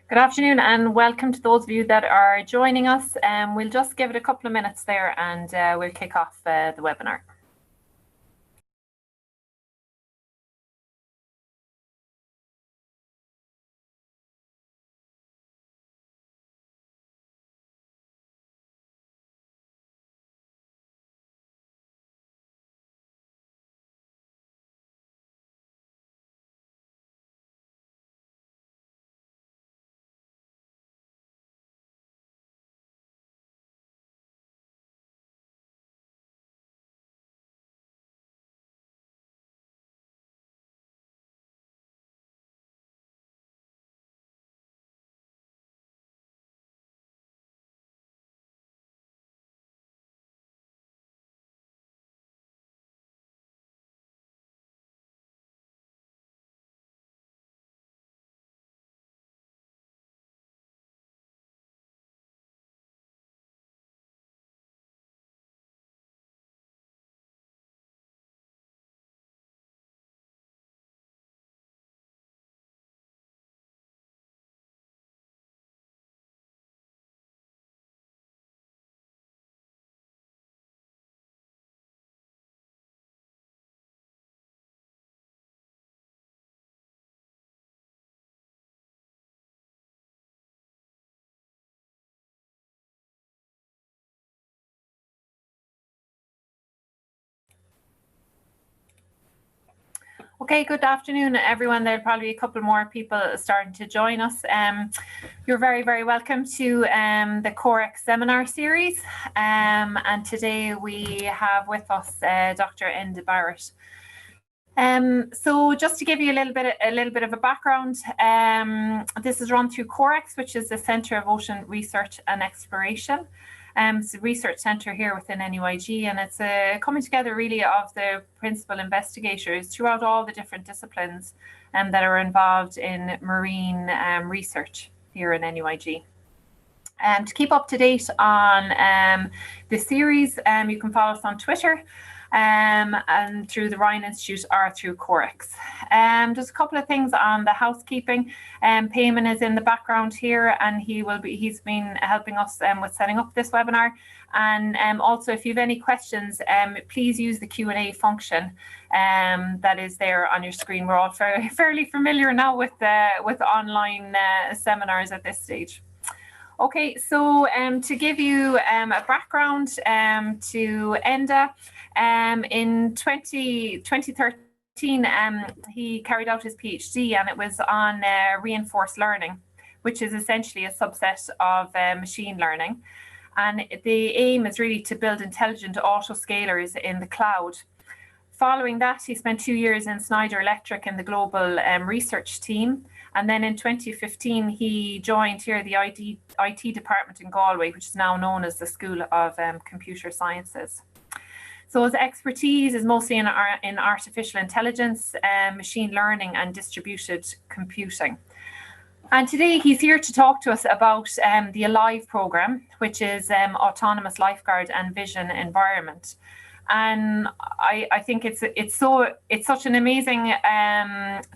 Good afternoon and welcome to those of you that are joining us. We'll just give it a couple of minutes there and we'll kick off the webinar. Okay, good afternoon, everyone. There'll probably be a couple more people starting to join us. You're very, very welcome to the COREx seminar series. And today we have with us Dr. Enda Barrett. So just to give you a little bit of a background, this is run through COREx, which is the Centre of Ocean Research and Exploration. It's a research centre here within NUIG, and it's a coming together really of the principal investigators throughout all the different disciplines that are involved in marine research here in NUIG. To keep up to date on the series, you can follow us on Twitter and through the Ryan Institute or through COREx. Just a couple of things on the housekeeping. Payman is in the background here, and he's been helping us with setting up this webinar. And also, if you have any questions, please use the Q&A function that is there on your screen. We're all fairly familiar now with online seminars at this stage. Okay, so to give you a background to Enda, in 2013, he carried out his PhD, and it was on reinforced learning, which is essentially a subset of machine learning. And the aim is really to build intelligent autoscalers in the cloud. Following that, he spent 2 years in Schneider Electric in the global research team. And then in 2015, he joined here the IT department in Galway, which is now known as the School of Computer Sciences. So his expertise is mostly in artificial intelligence, machine learning, and distributed computing. And today he's here to talk to us about the ALiVE program, which is Autonomous Lifeguard and Vision Environment. And I think it's such an amazing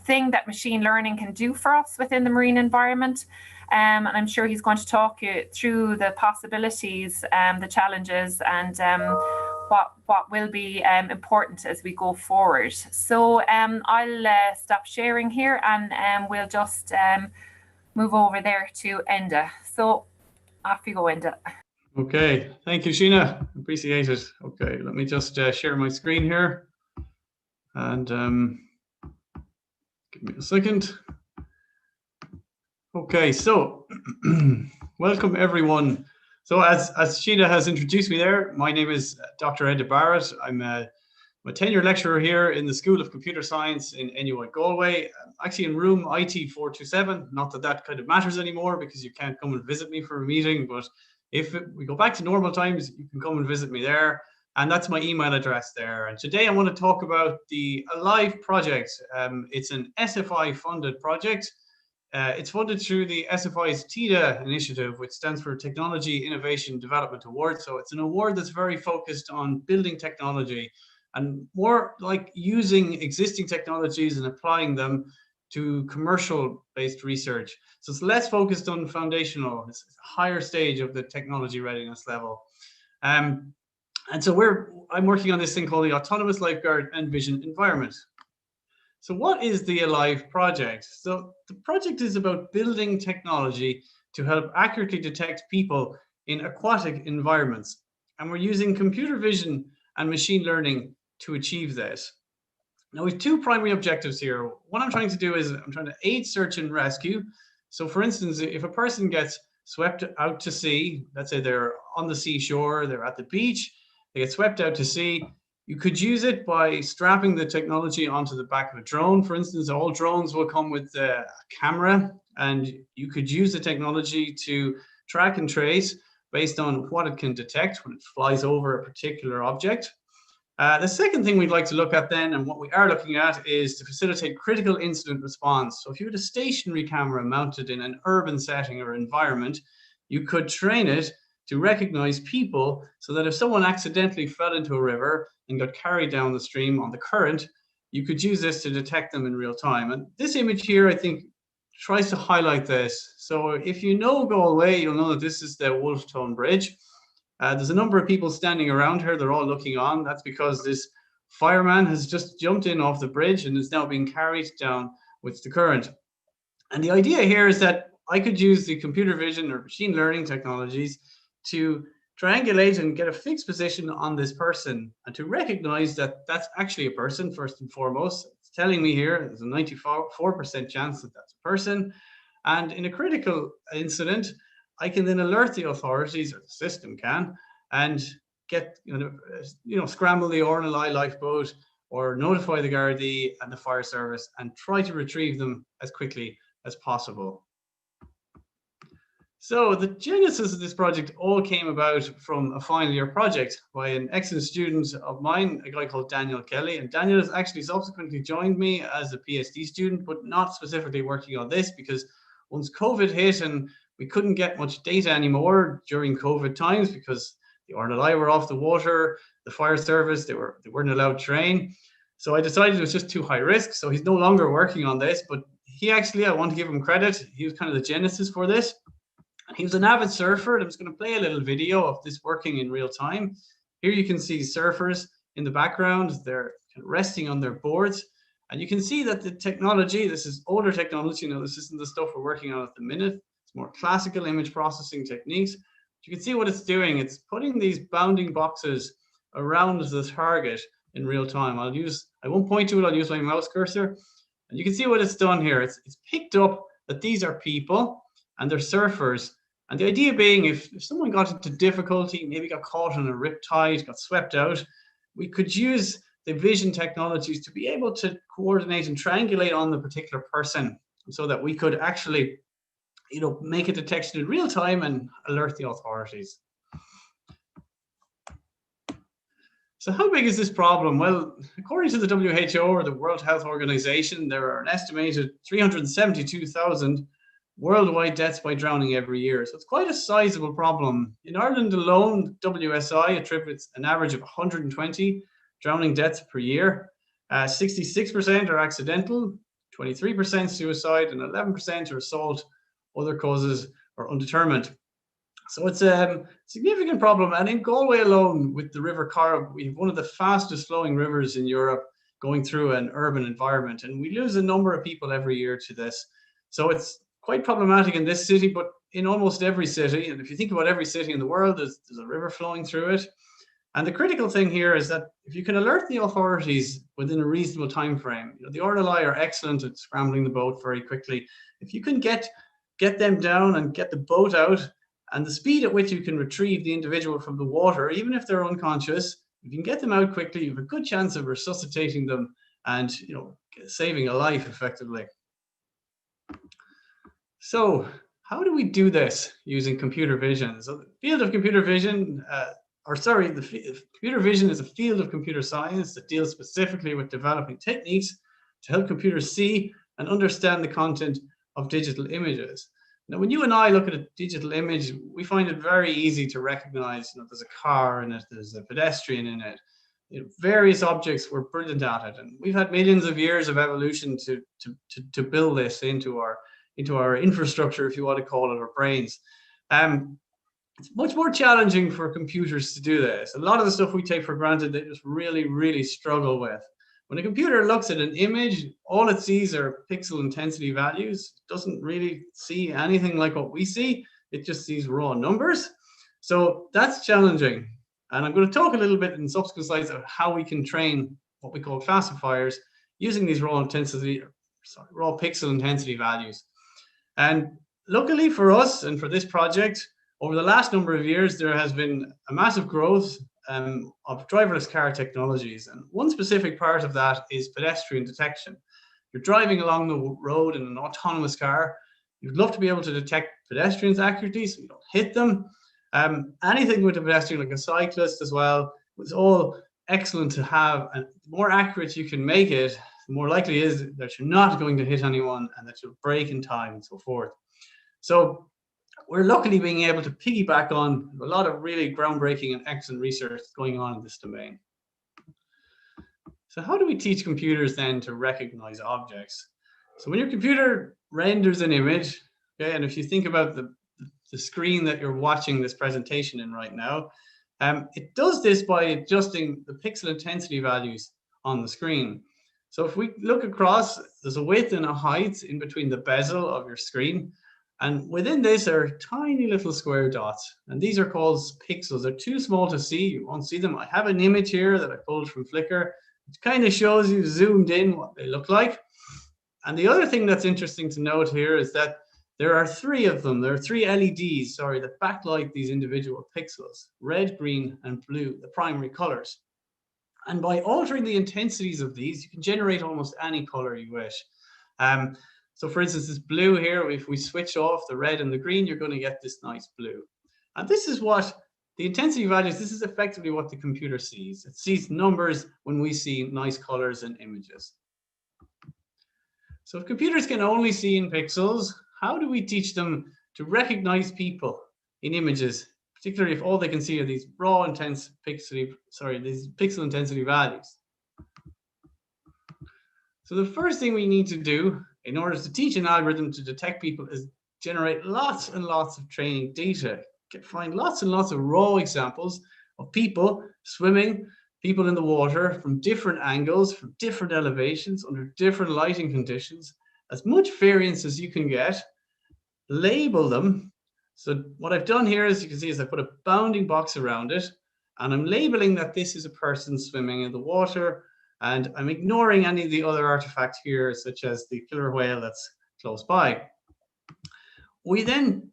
thing that machine learning can do for us within the marine environment. And I'm sure he's going to talk you through the possibilities, the challenges, and what will be important as we go forward. So I'll stop sharing here, and we'll just move over there to Enda. So off you go, Enda. Okay, thank you, Sheena. Appreciate it. Okay, let me just share my screen here, and give me a second. Okay, so welcome everyone. So as Sheena has introduced me there, my name is Dr. Enda Barrett. I'm a tenure lecturer here in the School of Computer Science in NUI Galway. I'm actually in room IT 427. Not that that kind of matters anymore, because you can't come and visit me for a meeting, but if we go back to normal times, you can come and visit me there. And that's my email address there. And today I want to talk about the ALiVE project. It's an SFI funded project. It's funded through the SFI's TIDA initiative, which stands for Technology Innovation Development Award. So it's an award that's very focused on building technology and more like using existing technologies and applying them to commercial-based research. So it's less focused on foundational, it's a higher stage of the technology readiness level. And so I'm working on this thing called the Autonomous Lifeguard and Vision Environment. So what is the ALiVE project? So the project is about building technology to help accurately detect people in aquatic environments. And we're using computer vision and machine learning to achieve this. Now we have two primary objectives here. What I'm trying to do is I'm trying to aid search and rescue. So for instance, if a person gets swept out to sea, let's say they're on the seashore, they're at the beach, they get swept out to sea, you could use it by strapping the technology onto the back of a drone. For instance, all drones will come with a camera, and you could use the technology to track and trace based on what it can detect when it flies over a particular object. The second thing we'd like to look at then, and what we are looking at, is to facilitate critical incident response. So if you had a stationary camera mounted in an urban setting or environment, you could train it to recognize people so that if someone accidentally fell into a river and got carried down the stream on the current, you could use this to detect them in real time. And this image here, I think, tries to highlight this. So if you know Galway, you'll know that this is the Wolftown Bridge. There's a number of people standing around here. They're all looking on. That's because this fireman has just jumped in off the bridge and is now being carried down with the current. And the idea here is that I could use the computer vision or machine learning technologies to triangulate and get a fixed position on this person and to recognize that that's actually a person first and foremost. It's telling me here there's a 94% chance that that's a person. And in a critical incident, I can then alert the authorities, or the system can, and get, scramble the RNLI lifeboat or notify the Gardaí and the fire service and try to retrieve them as quickly as possible. So the genesis of this project all came about from a final year project by an excellent student of mine, a guy called Daniel Kelly. And Daniel has actually subsequently joined me as a PhD student, but not specifically working on this, because once COVID hit and we couldn't get much data anymore during COVID times because the RNLI were off the water, the fire service, they weren't allowed to train. So I decided it was just too high risk. So he's no longer working on this, but he actually, I want to give him credit. He was kind of the genesis for this. And he was an avid surfer. I'm just going to play a little video of this working in real time. Here you can see surfers in the background. They're resting on their boards. And you can see that the technology, this is older technology. This isn't the stuff we're working on at the minute. It's more classical image processing techniques. You can see what it's doing. It's putting these bounding boxes around the target in real time. I won't point to it. I'll use my mouse cursor. And you can see what it's done here. It's picked up that these are people and they're surfers. And the idea being, if someone got into difficulty, maybe got caught in a riptide, got swept out, we could use the vision technologies to be able to coordinate and triangulate on the particular person so that we could actually, make a detection in real time and alert the authorities. So how big is this problem? Well, according to the WHO, or the World Health Organization, there are an estimated 372,000 worldwide deaths by drowning every year. So it's quite a sizable problem. In Ireland alone, WSI attributes an average of 120 drowning deaths per year. 66% are accidental, 23% suicide, and 11% are assault. Other causes are undetermined. So it's a significant problem. And in Galway alone, with the River Corrib, we have one of the fastest flowing rivers in Europe going through an urban environment. And we lose a number of people every year to this. So it's quite problematic in this city, but in almost every city. And if you think about every city in the world, there's a river flowing through it. And the critical thing here is that if you can alert the authorities within a reasonable time frame, the RNLI are excellent at scrambling the boat very quickly. If you can get them down and get the boat out, and the speed at which you can retrieve the individual from the water, even if they're unconscious, if you can get them out quickly, you have a good chance of resuscitating them and saving a life effectively. So how do we do this using computer vision? So the field of computer vision, computer vision is a field of computer science that deals specifically with developing techniques to help computers see and understand the content of digital images. Now, when you and I look at a digital image, we find it very easy to recognize, there's a car in it, there's a pedestrian in it, various objects, we're brilliant at it, and we've had millions of years of evolution to build this into our infrastructure, if you want to call it, our brains. It's much more challenging for computers to do this. A lot of the stuff we take for granted, they just really struggle with. When a computer looks at an image, all it sees are pixel intensity values. It doesn't really see anything like what we see. It just sees raw numbers. So that's challenging. And I'm going to talk a little bit in subsequent slides of how we can train what we call classifiers using these raw pixel intensity values. And luckily for us and for this project, over the last number of years, there has been a massive growth of driverless car technologies. And one specific part of that is pedestrian detection. You're driving along the road in an autonomous car. You'd love to be able to detect pedestrians accurately so you don't hit them. Anything with a pedestrian, like a cyclist as well, it's all excellent to have. And the more accurate you can make it, the more likely it is that you're not going to hit anyone and that you'll brake in time and so forth. So we're luckily being able to piggyback on a lot of really groundbreaking and excellent research going on in this domain. So how do we teach computers then to recognize objects? So when your computer renders an image, okay, and if you think about the screen that you're watching this presentation in right now, it does this by adjusting the pixel intensity values on the screen. So if we look across, there's a width and a height in between the bezel of your screen. And within this are tiny little square dots. And these are called pixels. They're too small to see. You won't see them. I have an image here that I pulled from Flickr, which kind of shows you zoomed in what they look like. And the other thing that's interesting to note here is that there are 3 of them. There are 3 LEDs, that backlight these individual pixels: red, green, and blue, the primary colors. And by altering the intensities of these, you can generate almost any color you wish. So for instance, this blue here, if we switch off the red and the green, you're going to get this nice blue. And this is what the intensity values, this is effectively what the computer sees. It sees numbers when we see nice colors and images. So if computers can only see in pixels, how do we teach them to recognize people in images, particularly if all they can see are these raw these pixel intensity values? So the first thing we need to do in order to teach an algorithm to detect people is generate lots and lots of training data. Find lots and lots of raw examples of people swimming, people in the water from different angles, from different elevations, under different lighting conditions, as much variance as you can get, label them. So what I've done here, as you can see, is I put a bounding box around it, and I'm labeling that this is a person swimming in the water, and I'm ignoring any of the other artifacts here, such as the killer whale that's close by. We then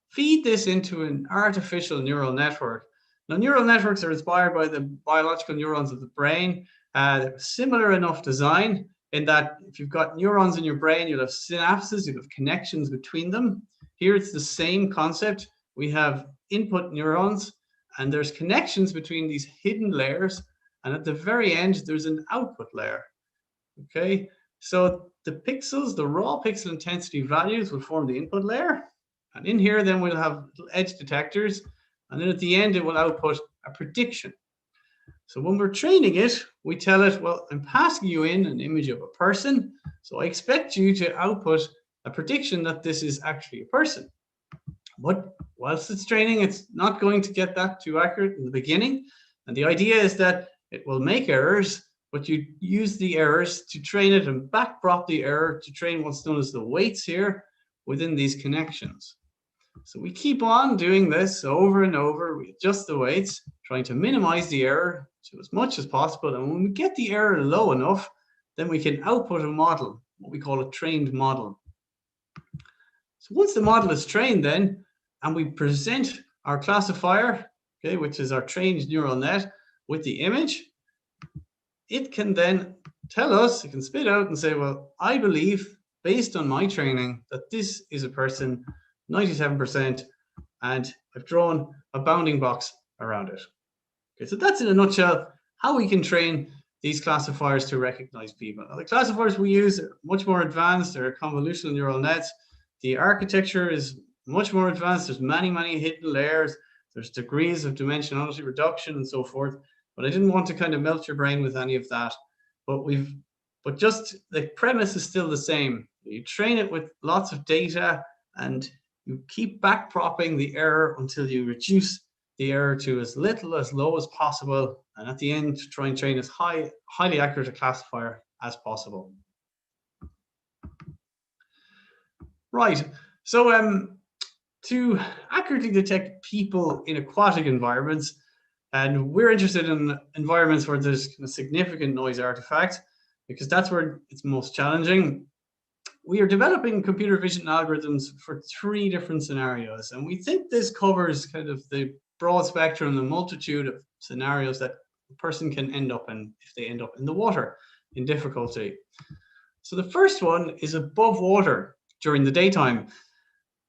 feed this into an artificial neural network. Now, neural networks are inspired by the biological neurons of the brain. They're similar enough design in that if you've got neurons in your brain, you'll have synapses, you'll have connections between them. Here it's the same concept. We have input neurons, and there's connections between these hidden layers. And at the very end, there's an output layer. Okay, so the pixels, the raw pixel intensity values will form the input layer. And in here, then we'll have edge detectors. And then at the end, it will output a prediction. So when we're training it, we tell it, well, I'm passing you in an image of a person. So I expect you to output a prediction that this is actually a person. But whilst it's training, it's not going to get that too accurate in the beginning. And the idea is that it will make errors, but you use the errors to train it and backprop the error to train what's known as the weights here within these connections. So we keep on doing this over and over. We adjust the weights, trying to minimize the error to as much as possible. And when we get the error low enough, then we can output a model, what we call a trained model. So once the model is trained then, and we present our classifier, okay, which is our trained neural net, with the image, it can then tell us, it can spit out and say, well, I believe, based on my training, that this is a person, 97%, and I've drawn a bounding box around it. Okay, so that's in a nutshell how we can train these classifiers to recognize people. Now, the classifiers we use are much more advanced. They're convolutional neural nets. The architecture is much more advanced. There's many hidden layers. There's degrees of dimensionality reduction and so forth. but I didn't want to kind of melt your brain with any of that. But just the premise is still the same. You train it with lots of data and you keep backpropping the error until you reduce the error to as little, as low as possible. And at the end, try and train as highly accurate a classifier as possible. Right, so to accurately detect people in aquatic environments, and we're interested in environments where there's a significant noise artifact, because that's where it's most challenging. We are developing computer vision algorithms for 3 different scenarios, and we think this covers kind of the broad spectrum, the multitude of scenarios that a person can end up in if they end up in the water in difficulty. So the first one is above water during the daytime.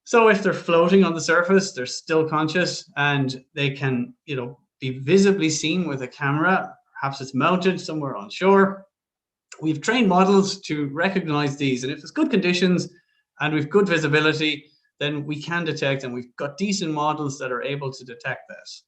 So if they're floating on the surface, they're still conscious and they can, be visibly seen with a camera. Perhaps it's mounted somewhere on shore. We've trained models to recognize these, and if there's good conditions and we've good visibility, then we can detect, and we've got decent models that are able to detect this.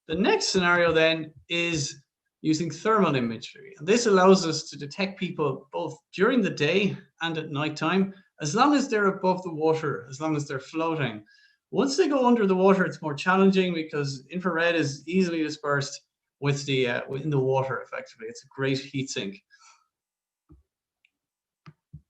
The next scenario then is using thermal imagery. And this allows us to detect people both during the day and at nighttime, as long as they're above the water, as long as they're floating. Once they go under the water, it's more challenging because infrared is easily dispersed with in the water, effectively. It's a great heat sink.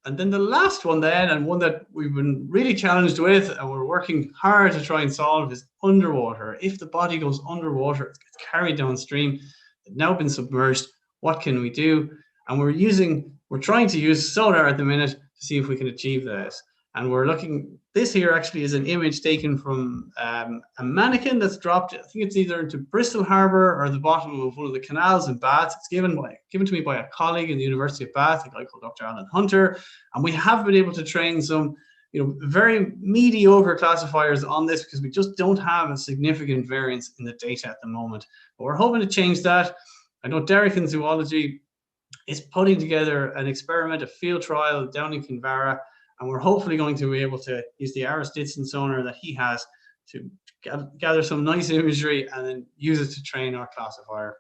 And then the last one then, and one that we've been really challenged with and we're working hard to try and solve, is underwater. If the body goes underwater, it gets carried downstream, it's now been submerged, what can we do? And we're trying to use sonar at the minute to see if we can achieve this. And we're looking, this here actually is an image taken from a mannequin that's dropped, I think it's either into Bristol Harbour or the bottom of one of the canals in Bath. It's given to me by a colleague in the University of Bath, a guy called Dr. Alan Hunter. And we have been able to train some very mediocre classifiers on this because we just don't have a significant variance in the data at the moment. But we're hoping to change that. I know Derek in zoology is putting together an experiment, a field trial down in Kinvara, and we're hopefully going to be able to use the Aris-Ditson sonar that he has to gather some nice imagery and then use it to train our classifier.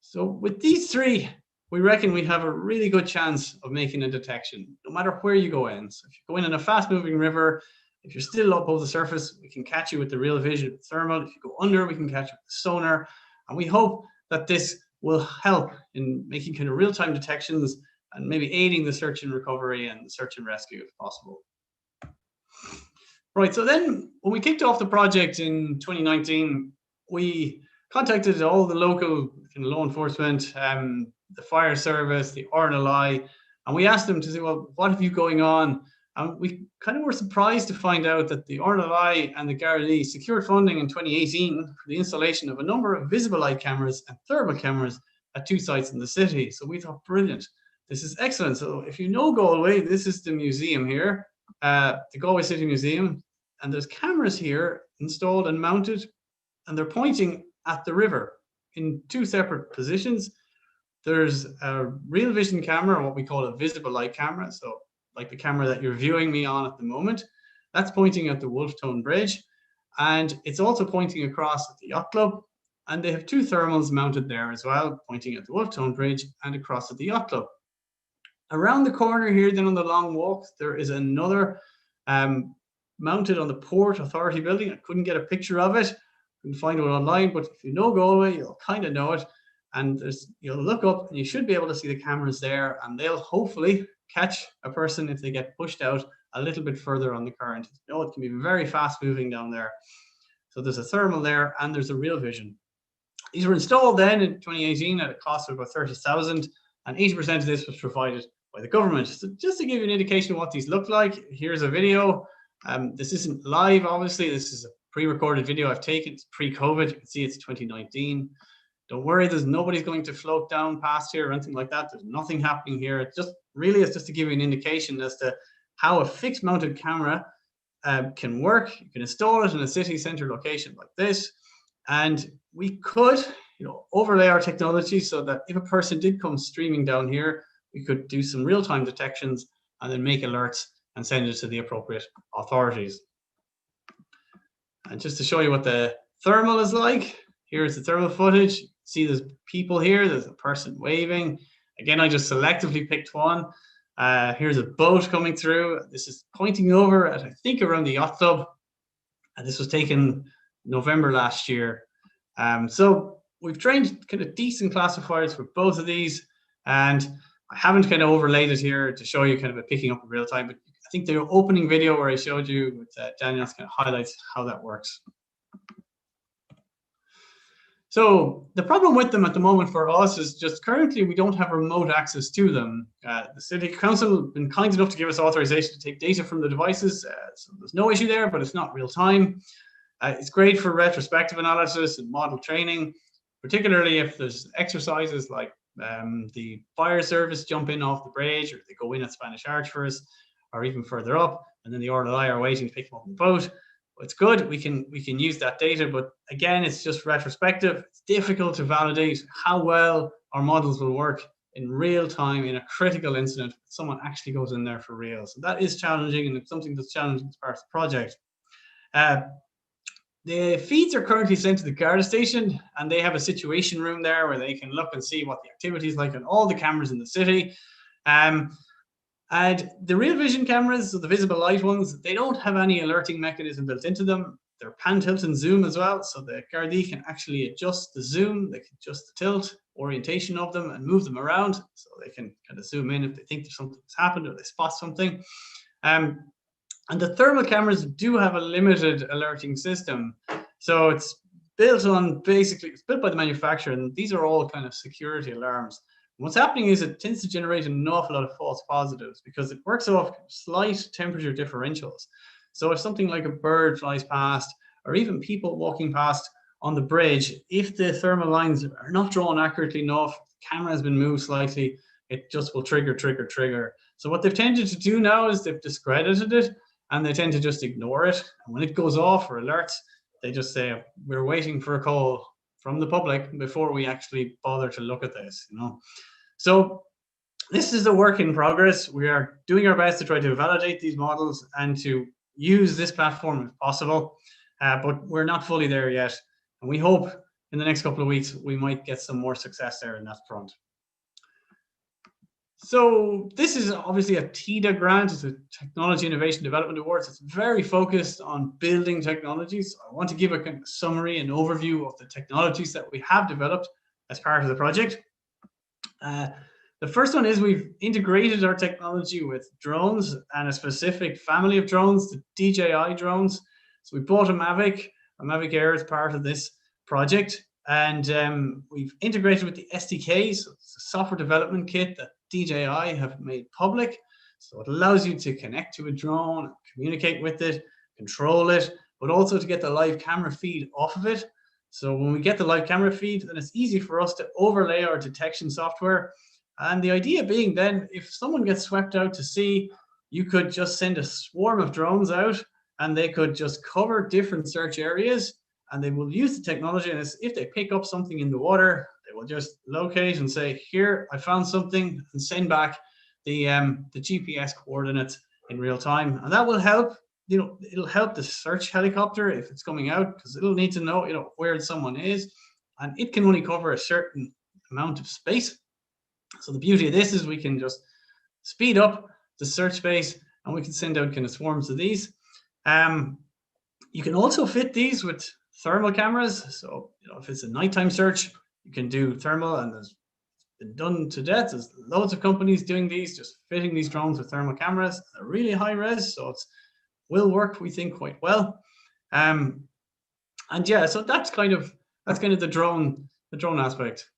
So with these 3, we reckon we have a really good chance of making a detection, no matter where you go in. So if you go in a fast-moving river, if you're still above the surface, we can catch you with the real vision thermal. If you go under, we can catch you with the sonar. And we hope that this will help in making kind of real-time detections and maybe aiding the search and recovery and search and rescue if possible. Right, so then when we kicked off the project in 2019, we contacted all the local law enforcement, the fire service, the RNLI, and we asked them to say, well, what have you going on? And we kind of were surprised to find out that the RNLI and the Gardaí secured funding in 2018 for the installation of a number of visible light cameras and thermal cameras at 2 sites in the city. So we thought, brilliant. This is excellent. So if you know Galway, this is the museum here, the Galway City Museum, and there's cameras here installed and mounted, and they're pointing at the river in 2 separate positions. There's a real vision camera, what we call a visible light camera. So like the camera that you're viewing me on at the moment, that's pointing at the Wolftown Bridge, and it's also pointing across at the yacht club. And they have 2 thermals mounted there as well, pointing at the Wolftown Bridge and across at the yacht club. Around the corner here, then on the long walk, there is another mounted on the Port Authority building. I couldn't get a picture of it. Couldn't find it online, but if you know Galway, you'll kind of know it. And you'll look up and you should be able to see the cameras there, and they'll hopefully catch a person if they get pushed out a little bit further on the current. It can be very fast moving down there. So there's a thermal there and there's a real vision. These were installed then in 2018 at a cost of about 30,000, and 80% of this was provided by the government. So just to give you an indication of what these look like, here's a video. This isn't live, obviously. This is a pre-recorded video I've taken. It's pre-COVID. You can see it's 2019. Don't worry, nobody's going to float down past here or anything like that. There's nothing happening here. It's just to give you an indication as to how a fixed mounted camera can work. You can install it in a city center location like this, and we could overlay our technology so that if a person did come streaming down here, we could do some real-time detections and then make alerts and send it to the appropriate authorities. And just to show you what the thermal is like, Here's the thermal footage. See, there's people here. There's a person waving. Again, I just selectively picked one. Here's a boat coming through. This is pointing over at, I think, around the yacht club. And this was taken November last year. So we've trained kind of decent classifiers for both of these. And I haven't kind of overlaid it here to show you kind of a picking up in real time. But I think the opening video where I showed you with Daniel kind of highlights how that works. So the problem with them at the moment for us is just currently we don't have remote access to them. The City Council have been kind enough to give us authorization to take data from the devices. So there's no issue there, but it's not real time. It's great for retrospective analysis and model training, particularly if there's exercises like the fire service jump in off the bridge, or they go in at Spanish Arch first, or even further up, and then the RLI are waiting to pick them up on the boat. It's good, we can use that data, but again, it's just retrospective. It's difficult to validate how well our models will work in real time in a critical incident. Someone actually goes in there for real. So that is challenging, and it's something that's challenging as part of the project. The feeds are currently sent to the Garda station, and they have a situation room there where they can look and see what the activity is like on all the cameras in the city. And the real vision cameras, so the visible light ones, they don't have any alerting mechanism built into them. They're pan, tilt, and zoom as well. So the Gardaí can actually adjust the zoom, they can adjust the tilt, orientation of them, and move them around. So they can kind of zoom in if they think there's something that's happened or they spot something. And the thermal cameras do have a limited alerting system. So it's built on it's built by the manufacturer, and these are all kind of security alarms. What's happening is it tends to generate an awful lot of false positives because it works off slight temperature differentials. So if something like a bird flies past, or even people walking past on the bridge, if the thermal lines are not drawn accurately enough, the camera has been moved slightly, it just will trigger. So what they've tended to do now is they've discredited it, and they tend to just ignore it. And when it goes off or alerts, they just say, we're waiting for a call from the public before we actually bother to look at this, you know. So this is a work in progress. We are doing our best to try to validate these models and to use this platform if possible, but we're not fully there yet. And we hope in the next couple of weeks, we might get some more success there in that front. So this is obviously a TIDA grant. It's a Technology Innovation Development Awards. It's very focused on building technologies. I want to give a kind of summary and overview of the technologies that we have developed as part of the project. The first one is we've integrated our technology with drones and a specific family of drones, the DJI drones. So we bought a Mavic Air as part of this project, and we've integrated with the SDK. So it's a software development kit that DJI have made public. So it allows you to connect to a drone, communicate with it, control it, but also to get the live camera feed off of it. So when we get the live camera feed, then it's easy for us to overlay our detection software. And the idea being then, if someone gets swept out to sea, you could just send a swarm of drones out, and they could just cover different search areas, and they will use the technology. And if they pick up something in the water, they will just locate and say, here, I found something, and send back the GPS coordinates in real time. And that will help, you know, it'll help the search helicopter if it's coming out, because it'll need to know, you know, where someone is, and it can only cover a certain amount of space. So the beauty of this is we can just speed up the search space, and we can send out kind of swarms of these. You can also fit these with thermal cameras. So, you know, if it's a nighttime search, you can do thermal, and there's been done to death. There's loads of companies doing these, just fitting these drones with thermal cameras. They're really high res, so it will work, we think, quite well. And yeah, so that's kind of the drone aspect.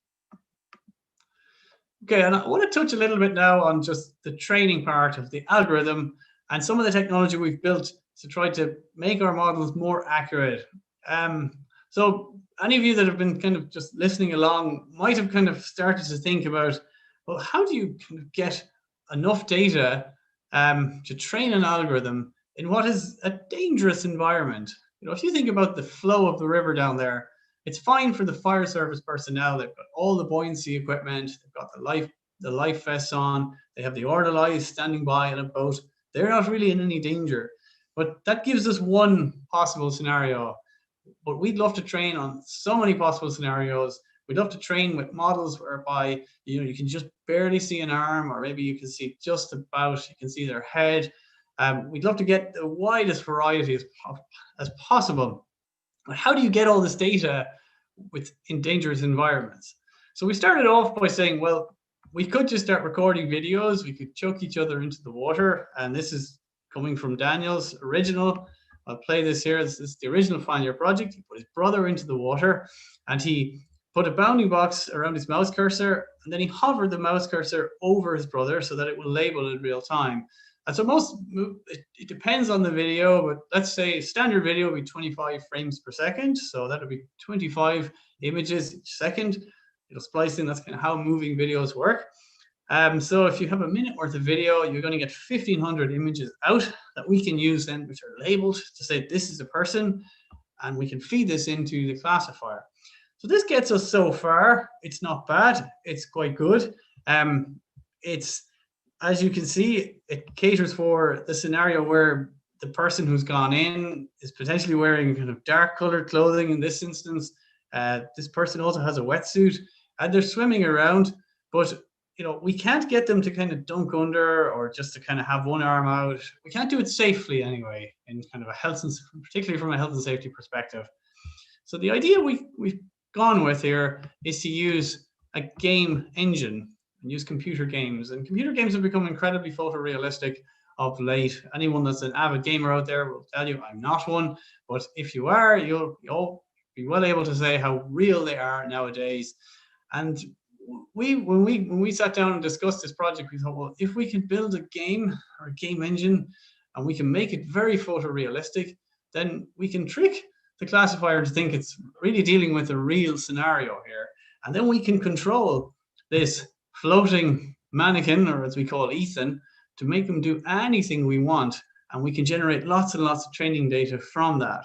Okay, and I want to touch a little bit now on just the training part of the algorithm and some of the technology we've built to try to make our models more accurate. So any of you that have been kind of just listening along might have kind of started to think about, well, how do you kind of get enough data to train an algorithm in what is a dangerous environment? You know, if you think about the flow of the river down there, it's fine for the fire service personnel. They've got all the buoyancy equipment, they've got the life vests on, they have the orderlies standing by in a boat. They're not really in any danger. But that gives us one possible scenario. but we'd love to train on so many possible scenarios. We'd love to train with models whereby, you can just barely see an arm, or maybe you can see just about, you can see their head. We'd love to get the widest variety as possible. But how do you get all this data in dangerous environments? So we started off by saying, well, we could just start recording videos. We could chuck each other into the water. And this is coming from Daniel's original. I'll play this here. This is the original Final Year project. He put his brother into the water, and he put a bounding box around his mouse cursor, and then he hovered the mouse cursor over his brother so that it will label in real time. And so it depends on the video, but let's say standard video would be 25 frames per second. So that would be 25 images each second. It'll splice in. That's kind of how moving videos work. So if you have a minute worth of video, you're going to get 1,500 images out that we can use then, which are labeled to say this is a person, and we can feed this into the classifier. So this gets us so far. It's not bad. It's quite good. It's, as you can see, it caters for the scenario where the person who's gone in is potentially wearing kind of dark colored clothing in this instance. This person also has a wetsuit, and they're swimming around, but we can't get them to kind of dunk under or just to kind of have one arm out. We can't do it safely anyway, in kind of a particularly from a health and safety perspective. So the idea we've gone with here is to use a game engine and use computer games. And computer games have become incredibly photorealistic of late. Anyone that's an avid gamer out there will tell you I'm not one, but if you are, you'll be well able to say how real they are nowadays. And when we sat down and discussed this project, we thought, well, if we can build a game or a game engine and we can make it very photorealistic, then we can trick the classifier to think it's really dealing with a real scenario here. And then we can control this floating mannequin, or as we call Ethan, to make them do anything we want. And we can generate lots and lots of training data from that.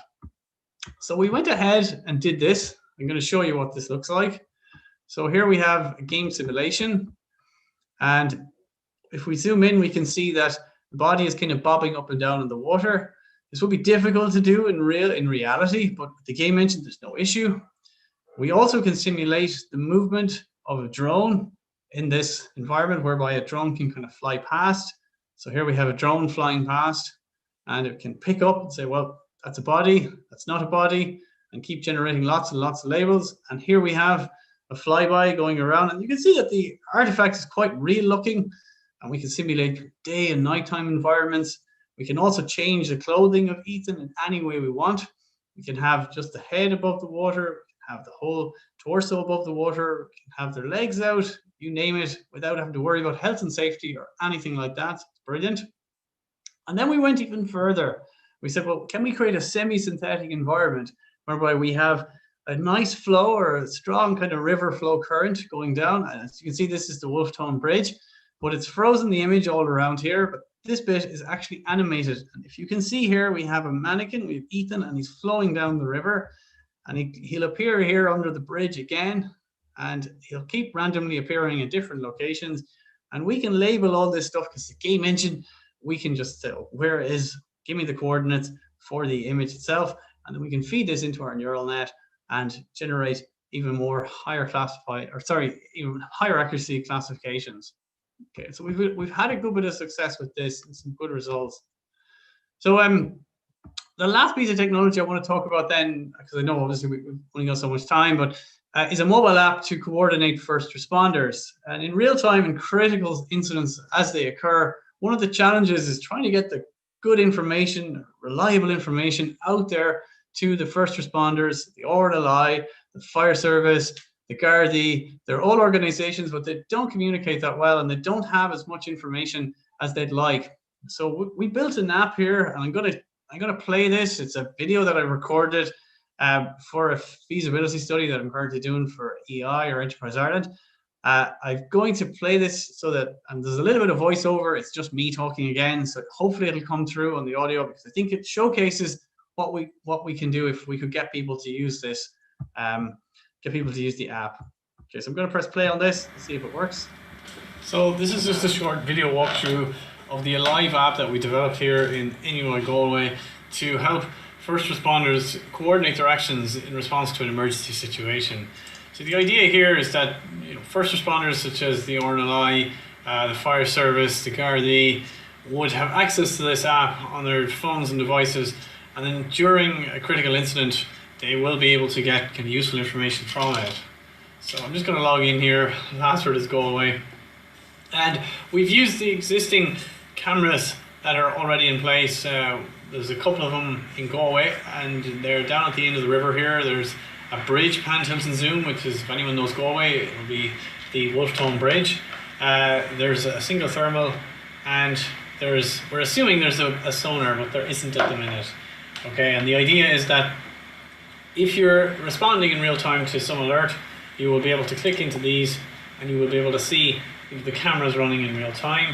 So we went ahead and did this. I'm going to show you what this looks like. So here we have a game simulation. And if we zoom in, we can see that the body is kind of bobbing up and down in the water. This will be difficult to do in reality, but with the game engine, there's no issue. We also can simulate the movement of a drone in this environment, whereby a drone can kind of fly past. So here we have a drone flying past, and it can pick up and say, well, that's a body, that's not a body, and keep generating lots and lots of labels. And here we have a flyby going around, and you can see that the artifact is quite real looking, and we can simulate day and nighttime environments. We can also change the clothing of Ethan in any way we want. We can have just the head above the water, we can have the whole torso above the water, we can have their legs out, you name it, without having to worry about health and safety or anything like that. It's brilliant. And then we went even further. We said, well, can we create a semi-synthetic environment whereby we have a nice flow or a strong kind of river flow current going down? And as you can see, this is the Wolf Tone Bridge, but it's frozen the image all around here. But this bit is actually animated. And if you can see here, we have a mannequin, we have Ethan, and he's flowing down the river. And he'll appear here under the bridge again, and he'll keep randomly appearing in different locations. And we can label all this stuff because the game engine, we can just say, where it is, give me the coordinates for the image itself. And then we can feed this into our neural net and generate even higher accuracy classifications. Okay, so we've had a good bit of success with this and some good results. So the last piece of technology I want to talk about then, because I know obviously we've only got so much time, but is a mobile app to coordinate first responders. And in real time, in critical incidents as they occur, one of the challenges is trying to get the good information, reliable information out there to the first responders, the RLI, the fire service, the Gardaí. They're all organizations, but they don't communicate that well, and they don't have as much information as they'd like. So we built an app here, and I'm gonna play this. It's a video that I recorded for a feasibility study that I'm currently doing for EI or Enterprise Ireland. I'm going to play this so that, and there's a little bit of voiceover. It's just me talking again, so hopefully it'll come through on the audio, because I think it showcases what we can do if we could get people to use this, get people to use the app. Okay, so I'm going to press play on this and see if it works. So this is just a short video walkthrough of the ALiVE app that we developed here in UI Galway to help first responders coordinate their actions in response to an emergency situation. So the idea here is that first responders such as the RNLI, the fire service, the Gardaí would have access to this app on their phones and devices, and then during a critical incident they will be able to get kind of useful information from it. So I'm just going to log in here. The password is go away. And we've used the existing cameras that are already in place. There's a couple of them in Galway, and they're down at the end of the river here. There's a bridge, Pan Tilton Zoom, which is, if anyone knows Galway, it will be the Wolftown Bridge. There's a single thermal, and we're assuming there's a sonar, but there isn't at the minute. Okay, and the idea is that if you're responding in real time to some alert, you will be able to click into these and you will be able to see the cameras running in real time.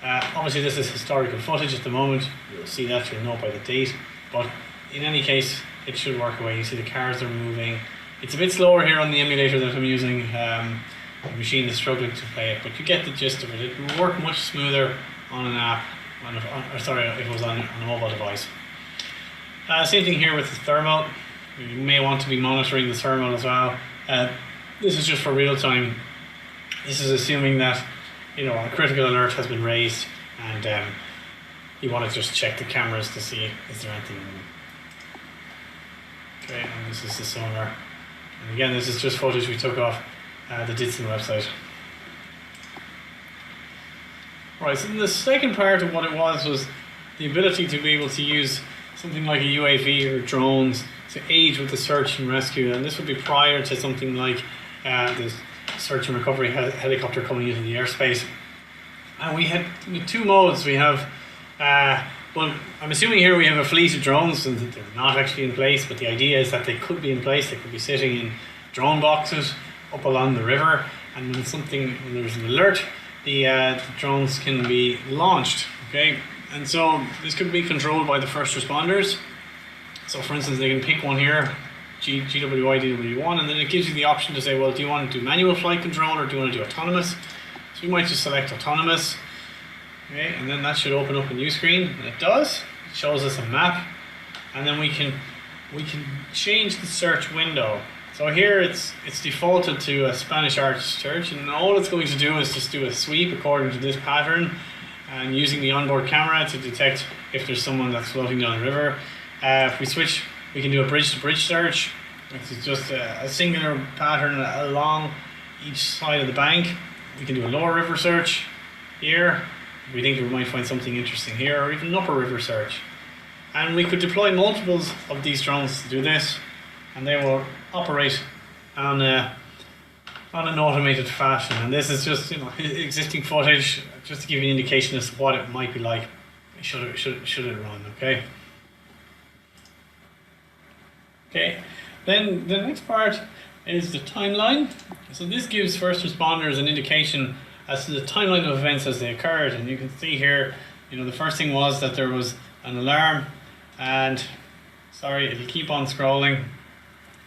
Obviously this is historical footage at the moment. You'll see that, you'll know by the date, but in any case it should work away. You see the cars are moving. It's a bit slower here on the emulator that I'm using. The machine is struggling to play it, but you get the gist of it. It will work much smoother on an app, if it was on a mobile device. Same thing here with the thermal. You may want to be monitoring the thermal as well. This is just for real time. This is assuming that a critical alert has been raised, and you want to just check the cameras to see is there anything in them. Okay, and this is the sonar. And again, this is just footage we took off the Ditson website. Right, so the second part of what it was the ability to be able to use something like a UAV or drones to aid with the search and rescue, and this would be prior to something like the search and recovery helicopter coming into the airspace. And we had two modes. We have, well, I'm assuming here we have a fleet of drones, and they're not actually in place, but the idea is that they could be in place. They could be sitting in drone boxes up along the river, and when there's an alert, the drones can be launched. Okay, and so this could be controlled by the first responders. So for instance, they can pick one here, GWI, DW1, and then it gives you the option to say, well, do you want to do manual flight control or do you want to do autonomous? So we might just select autonomous. Okay, and then that should open up a new screen, and it does. It shows us a map, and then we can change the search window. So here it's defaulted to a Spanish Arch search, and all it's going to do is just do a sweep according to this pattern, and using the onboard camera to detect if there's someone that's floating down the river. If we switch, we can do a bridge-to-bridge search, which is just a singular pattern along each side of the bank. We can do a lower river search here. We think we might find something interesting here, or even an upper river search. And we could deploy multiples of these drones to do this, and they will operate on an automated fashion. And this is just existing footage, just to give you an indication as to what it might be like should it run. Okay. Okay, then the next part is the timeline. So this gives first responders an indication as to the timeline of events as they occurred. And you can see here, the first thing was that there was an alarm, and sorry, it'll keep on scrolling.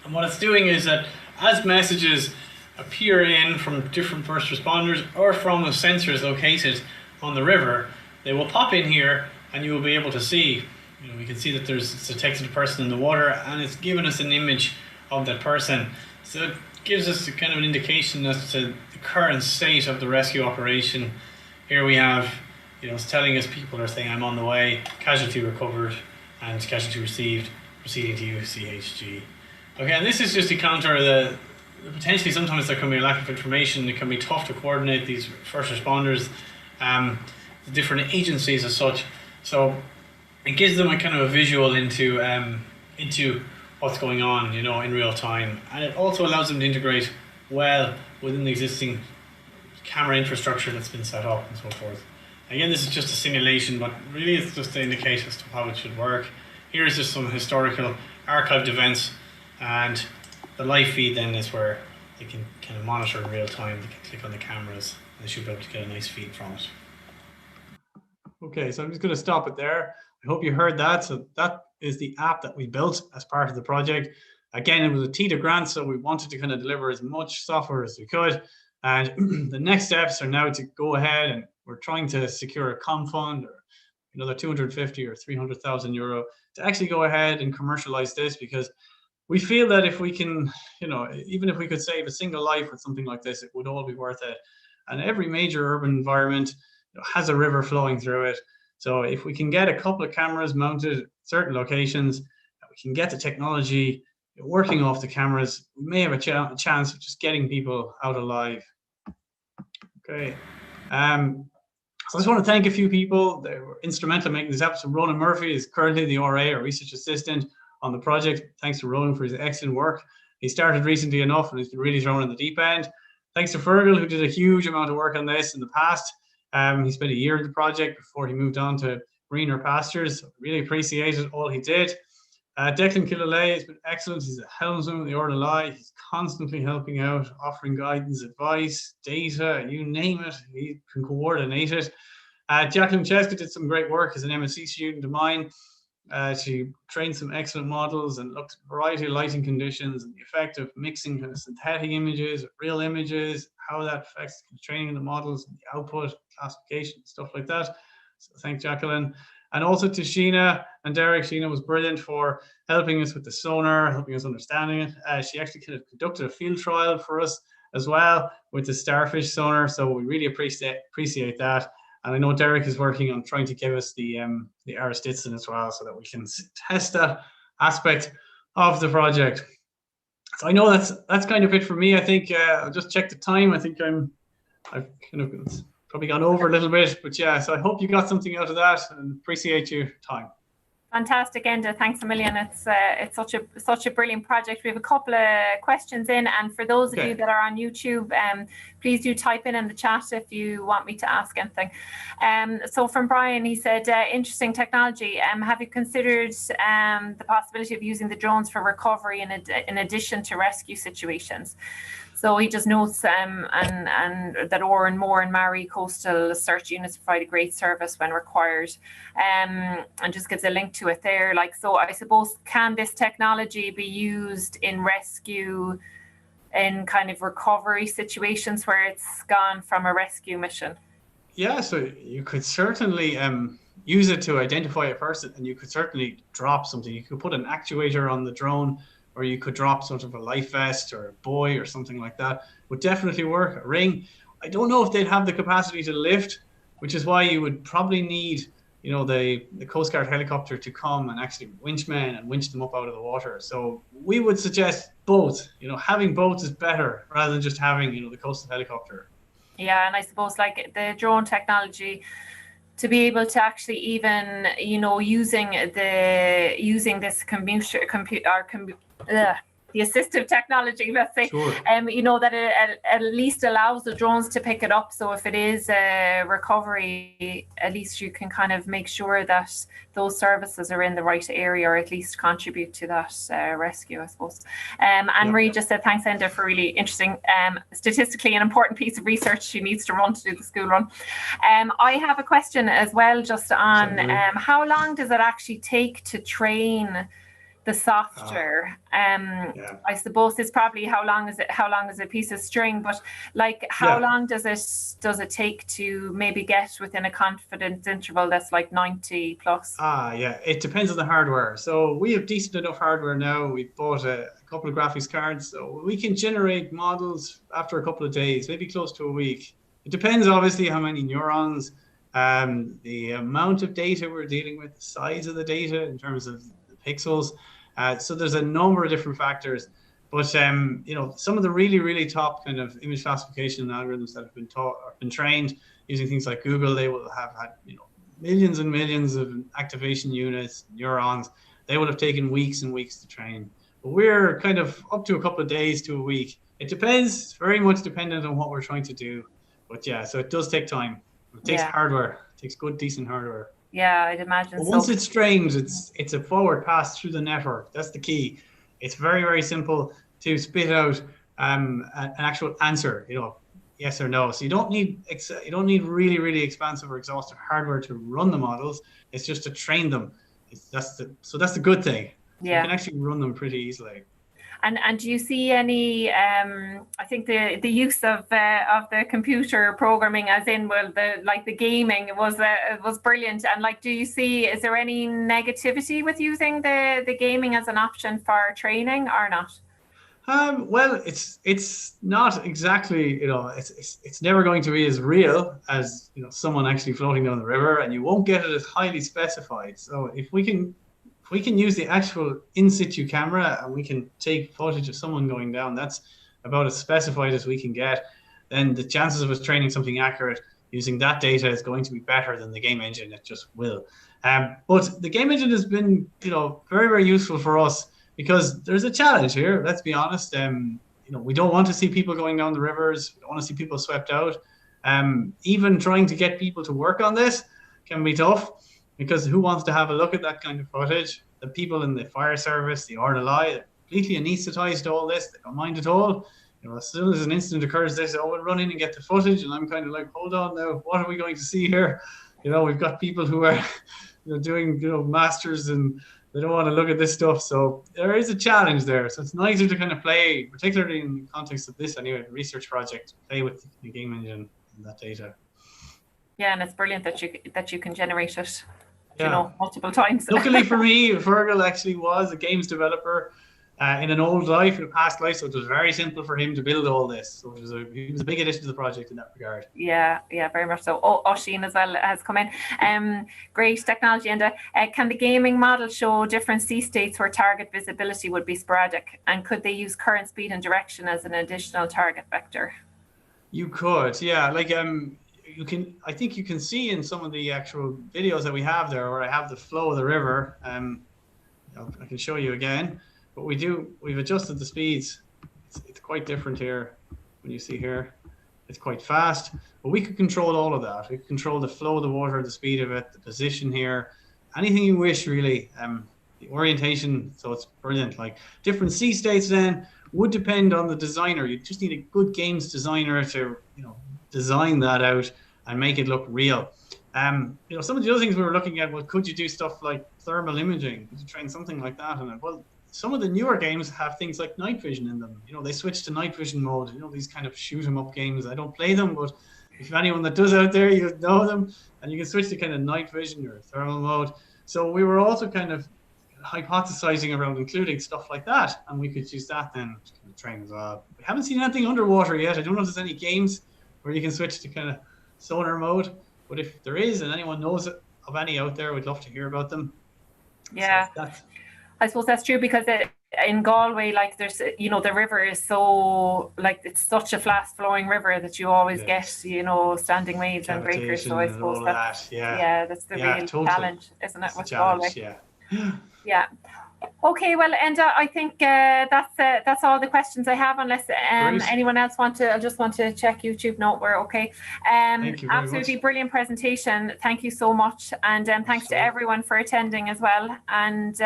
And what it's doing is that as messages appear in from different first responders or from the sensors located on the river, they will pop in here, and you will be able to see. We can see that it's detected a person in the water, and it's given us an image of that person. So it gives us kind of an indication as to the current state of the rescue operation. Here we have, it's telling us people are saying, I'm on the way, casualty recovered, and casualty received, proceeding to UCHG. Okay, and this is just to counter the potentially sometimes there can be a lack of information. It can be tough to coordinate these first responders, the different agencies as such. So it gives them a kind of a visual into what's going on, in real time, and it also allows them to integrate well within the existing camera infrastructure that's been set up and so forth. Again, this is just a simulation, but really it's just to indicate as to how it should work. Here is just some historical archived events, and the live feed then is where they can kind of monitor in real time. They can click on the cameras, and they should be able to get a nice feed from it. Okay, so I'm just going to stop it there. I hope you heard that. So that is the app that we built as part of the project. Again, it was a TITA grant, so we wanted to kind of deliver as much software as we could. And the next steps are now to go ahead, and we're trying to secure a COM fund or another 250 or 300,000 euro to actually go ahead and commercialize this, because we feel that if we can, even if we could save a single life with something like this, it would all be worth it. And every major urban environment has a river flowing through it. So if we can get a couple of cameras mounted at certain locations, we can get the technology working off the cameras, we may have a chance of just getting people out alive. Okay. So I just want to thank a few people that were instrumental in making this episode. Ronan Murphy is currently the RA, or research assistant, on the project. Thanks to Ronan for his excellent work. He started recently enough and has been really thrown in the deep end. Thanks to Fergal, who did a huge amount of work on this in the past. He spent a year in the project before he moved on to greener pastures. Really appreciated all he did. Declan Killalay has been excellent. He's a helmsman with the Orla Lie. He's constantly helping out, offering guidance, advice, data, you name it. He can coordinate it. Jacqueline Cheska did some great work as an MSc student of mine. She trained some excellent models and looked at a variety of lighting conditions and the effect of mixing kind of synthetic images with real images, how that affects the training of the models and the output, classification, stuff like that. So thank Jacqueline. And also to Sheena and Derek. Sheena was brilliant for helping us with the sonar, helping us understanding it. She actually kind of conducted a field trial for us as well with the starfish sonar. So we really appreciate that. And I know Derek is working on trying to give us the Aristitzen as well, so that we can test that aspect of the project. So I know that's kind of it for me. I think I'll just check the time. I think I've kind of probably gone over a little bit, but yeah. So I hope you got something out of that, and appreciate your time. Fantastic, Enda. Thanks a million. It's such a brilliant project. We have a couple of questions in, and for those of you that are on YouTube, please do type in the chat if you want me to ask anything. So from Brian, he said, interesting technology. Have you considered the possibility of using the drones for recovery in addition to rescue situations? So he just notes and that Oran, Moore and Mary coastal search units provide a great service when required, and just gives a link to it there. Like, so I suppose, can this technology be used in rescue, in kind of recovery situations where it's gone from a rescue mission? Yeah, so you could certainly use it to identify a person, and you could certainly drop something. You could put an actuator on the drone, or you could drop sort of a life vest or a buoy or something like that. Would definitely work. A ring. I don't know if they'd have the capacity to lift, which is why you would probably need, the Coast Guard helicopter to come and actually winch men and winch them up out of the water. So we would suggest both. Having both is better rather than just having, the coastal helicopter. Yeah, and I suppose like the drone technology, to be able to actually even, using this the assistive technology, let's say, sure. That it at least allows the drones to pick it up. So if it is a recovery, at least you can kind of make sure that those services are in the right area, or at least contribute to that rescue, I suppose. Anne-Marie just said, thanks, Enda, for really interesting, statistically an important piece of research she needs to run to do the school run. I have a question as well, just on how long does it actually take to train the software? I suppose it's probably how long is a piece of string, but like how long does it take to maybe get within a confidence interval that's like 90 plus? It depends on the hardware. So we have decent enough hardware now. We've bought a couple of graphics cards, so we can generate models after a couple of days, maybe close to a week. It depends obviously how many neurons, the amount of data we're dealing with, the size of the data in terms of the pixels. So there's a number of different factors, but some of the really, really top kind of image classification algorithms that have been taught or been trained using things like Google, they will have had millions and millions of activation units, neurons. They would have taken weeks and weeks to train. But we're kind of up to a couple of days to a week. It depends. It's very much dependent on what we're trying to do. But yeah, so it does take time. It takes hardware. It takes good, decent hardware. Yeah, I'd imagine. But once it's trained, it's a forward pass through the network. That's the key. It's very, very simple to spit out an actual answer, yes or no. So you don't need really, really expensive or exhaustive hardware to run the models. It's just to train them. That's the good thing. Yeah. You can actually run them pretty easily. And do you see any? I think the use of the computer programming, as in the gaming, was brilliant. And do you see? Is there any negativity with using the gaming as an option for training or not? Well, it's not exactly, it's never going to be as real as someone actually floating down the river, and you won't get it as highly specified. So if we can use the actual in situ camera and we can take footage of someone going down, that's about as specified as we can get, then the chances of us training something accurate using that data is going to be better than the game engine. It just will. But the game engine has been, very, very useful for us, because there's a challenge here. Let's be honest. We don't want to see people going down the rivers. We don't want to see people swept out. Even trying to get people to work on this can be tough, because who wants to have a look at that kind of footage? The people in the fire service, the RLI, are completely anesthetized to all this. They don't mind at all. As soon as an incident occurs, they say, "Oh, we'll run in and get the footage." And I'm kind of like, "Hold on now, what are we going to see here?" We've got people who are, doing, masters, and they don't want to look at this stuff. So there is a challenge there. So it's nicer to kind of play, particularly in the context of this anyway, the research project, play with the game engine and that data. Yeah, and it's brilliant that you can generate it, multiple times. Luckily for me, Fergal actually was a games developer in an old life, in a past life, so it was very simple for him to build all this. So he was a big addition to the project in that regard. Yeah, very much so. Oisin as well has come in. Great technology. And can the gaming model show different sea states where target visibility would be sporadic? And could they use current speed and direction as an additional target vector? You could, yeah. I think you can see in some of the actual videos that we have there, where I have the flow of the river. I can show you again. But we've adjusted the speeds. It's quite different here. When you see here, it's quite fast, but we could control all of that. We could control the flow of the water, the speed of it, the position here, anything you wish, really. The orientation, so it's brilliant. Different sea states then would depend on the designer. You just need a good games designer to, design that out and make it look real. Some of the other things we were looking at, could you do stuff like thermal imaging? Could you train something like that? And some of the newer games have things like night vision in them. They switch to night vision mode. These kind of shoot 'em up games. I don't play them, but if anyone that does out there, you know them, and you can switch to kind of night vision or thermal mode. So we were also kind of hypothesizing around including stuff like that, and we could use that then to kind of train as well. We haven't seen anything underwater yet. I don't know if there's any games where you can switch to kind of sonar mode, but if there is, and anyone knows of any out there, we'd love to hear about them. Yeah. So I suppose that's true, because in Galway, there's, the river is so, it's such a fast flowing river that you always get, standing waves and breakers. So I suppose that's the real challenge, isn't it, with Galway? Yeah. Okay, well, Enda, I think that's all the questions I have, unless anyone else I just want to check YouTube. No, we're okay. Thank you very absolutely much. Brilliant presentation. Thank you so much, and thanks to everyone for attending as well. And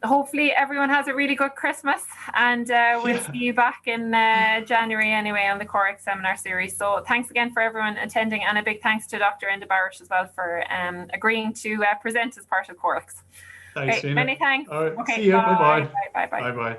hopefully everyone has a really good Christmas, and we'll see you back in January anyway on the COREx seminar series. So thanks again for everyone attending, and a big thanks to Dr. Enda Barrett as well for agreeing to present as part of COREx. Thanks, Many thanks. All right. Okay, see you. Bye-bye. Bye-bye. Bye-bye.